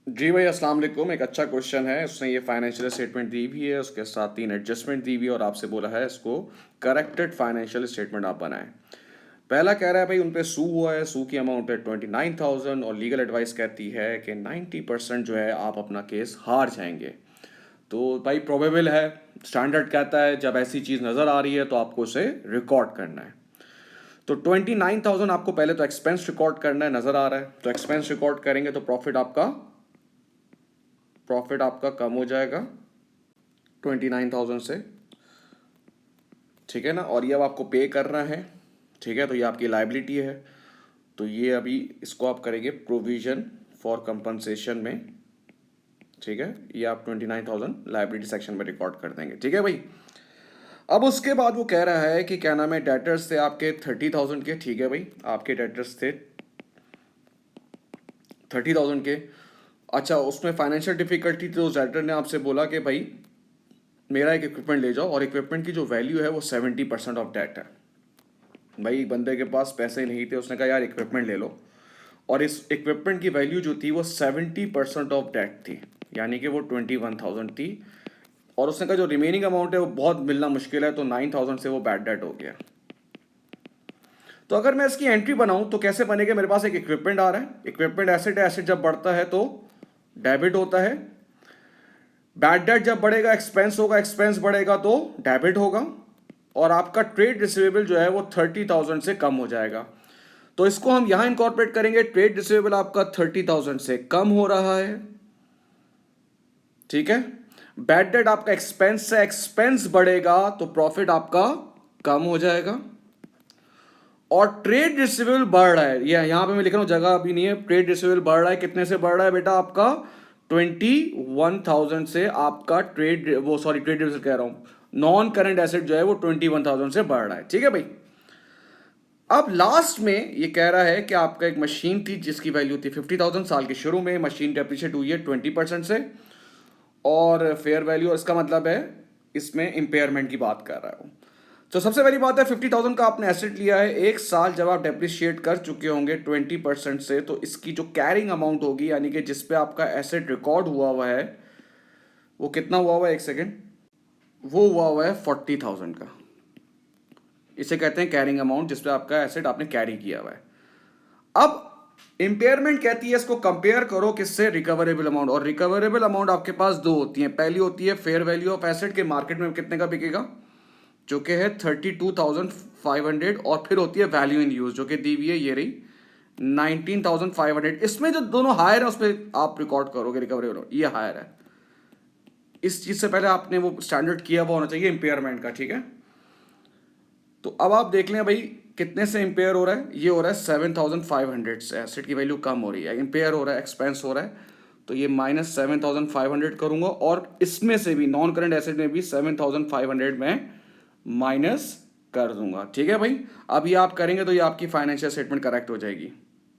जी भाई, अस्सलाम वालेकुम। एक अच्छा क्वेश्चन है। उसने ये फाइनेंशियल स्टेटमेंट दी भी है, उसके साथ 3 एडजस्टमेंट दी हुई है और आपसे बोला है इसको करेक्टेड फाइनेंशियल स्टेटमेंट आप बनाएं। पहला कह रहा है भाई उन पे सू हुआ है, सू की अमाउंट है 29,000 और लीगल एडवाइस कहती है कि 90% जो है आप अपना केस हार जाएंगे। तो भाई प्रोबेबल है, स्टैंडर्ड कहता है जब ऐसी चीज़ नज़र आ रही है तो आपको उसे रिकॉर्ड करना है। तो 29,000 आपको पहले तो एक्सपेंस रिकॉर्ड करना है, नज़र आ रहा है, तो एक्सपेंस रिकॉर्ड करेंगे तो प्रॉफिट आपका कम हो जाएगा 29,000 से। ठीक है ना। और ये अब आपको पे करना है। ठीक है, तो ये आपकी लाइबिलिटी है। तो ये अभी इसको आप करेंगे प्रोविजन फॉर कंपनसेशन में। ठीक है, ये आप 29,000 लाइबिलिटी सेक्शन में रिकॉर्ड कर देंगे। ठीक है भाई। अब उसके बाद वो कह रहा है कि क्या नाम है, डेटर्स थे आपके 30,000 के। ठीक है भाई, आपके डेटर्स थे 30,000 के। अच्छा, उसमें फाइनेंशियल डिफिकल्टी थी तो डेटर ने आपसे बोला कि भाई मेरा एक इक्विपमेंट ले जाओ, और इक्विपमेंट की जो वैल्यू है वो 70% ऑफ डेट है। भाई बंदे के पास पैसे नहीं थे, उसने कहा यार इक्विपमेंट ले लो, और इस इक्विपमेंट की वैल्यू जो थी वो 70% ऑफ डेट थी, यानी कि वो 21,000 थी। और उसने कहा जो रिमेनिंग अमाउंट है वो बहुत मिलना मुश्किल है, तो 9,000 से वो बैड डेट हो गया। तो अगर मैं इसकी एंट्री बनाऊं तो कैसे बनेगा, मेरे पास एक इक्विपमेंट आ रहा है, इक्विपमेंट एसेट है, एसेट जब बढ़ता है तो डेबिट होता है। बैड डेट जब बढ़ेगा एक्सपेंस होगा, एक्सपेंस बढ़ेगा तो डेबिट होगा। और आपका ट्रेड रिसीवेबल जो है वो 30,000 से कम हो जाएगा। तो इसको हम यहां इंकॉर्पोरेट करेंगे, ट्रेड रिसीवेबल आपका 30,000 से कम हो रहा है। ठीक है। बैड डेट आपका एक्सपेंस से, एक्सपेंस बढ़ेगा तो प्रॉफिट आपका कम हो जाएगा। और ट्रेड रिसीवेबल बढ़ रहा है, ये यहां पे मैं लिख रहा हूं, जगह अभी नहीं है। ट्रेड रिसीवेबल बढ़ रहा है, कितने से बढ़ रहा है बेटा, आपका 21,000 से आपका ट्रेड रिसीवेबल कह रहा हूं, नॉन करंट एसेट जो है वो 21,000 से बढ़ रहा है। ठीक है भाई। अब लास्ट में ये कह रहा है कि आपका एक मशीन थी जिसकी वैल्यू थी 50,000, साल के शुरू में मशीन डेप्रिशिएट हुई है 20% से, और फेयर वैल्यू, इसका मतलब है इसमें इंपेयरमेंट की बात कर रहा हूं। तो सबसे पहली बात है 50,000 का आपने एसेट लिया है, एक साल जब आप डेप्रिशिएट कर चुके होंगे 20% से, तो इसकी जो कैरिंग अमाउंट होगी, यानी कि जिस पे आपका एसेट रिकॉर्ड हुआ हुआ है, वो कितना हुआ हुआ है, एक सेकेंड, वो हुआ हुआ है 40,000 का। इसे कहते हैं कैरिंग अमाउंट, जिस पे आपका एसेट आपने कैरी किया हुआ है। अब इंपेयरमेंट कहती है इसको कंपेयर करो किससे, रिकवरेबल अमाउंट। और रिकवरेबल अमाउंट आपके पास दो होती है, पहली होती है फेयर वैल्यू ऑफ एसेट के मार्केट में कितने का बिकेगा, जो कि है 32,500, और फिर होती है वैल्यू इन यूज जो कि दी हुई है, ये रही 19,500। इसमें जो दोनों हायर है उस पर आप रिकॉर्ड करोगे रिकवरेबल, ये हायर है। इस चीज से पहले आपने वो स्टैंडर्ड किया हुआ होना चाहिए इंपेयरमेंट का। ठीक है। तो अब आप देख लें भाई कितने से इंपेयर हो रहा है, ये हो रहा है 7,500 से, एसेट की वैल्यू कम हो रही है, इंपेयर हो रहा है, एक्सपेंस हो रहा है। तो ये -7,500 करूंगा, और इसमें से भी नॉन करंट एसेट में भी 7,500 में माइनस कर दूंगा। ठीक है भाई। अब ये आप करेंगे तो ये आपकी फाइनेंशियल स्टेटमेंट करेक्ट हो जाएगी।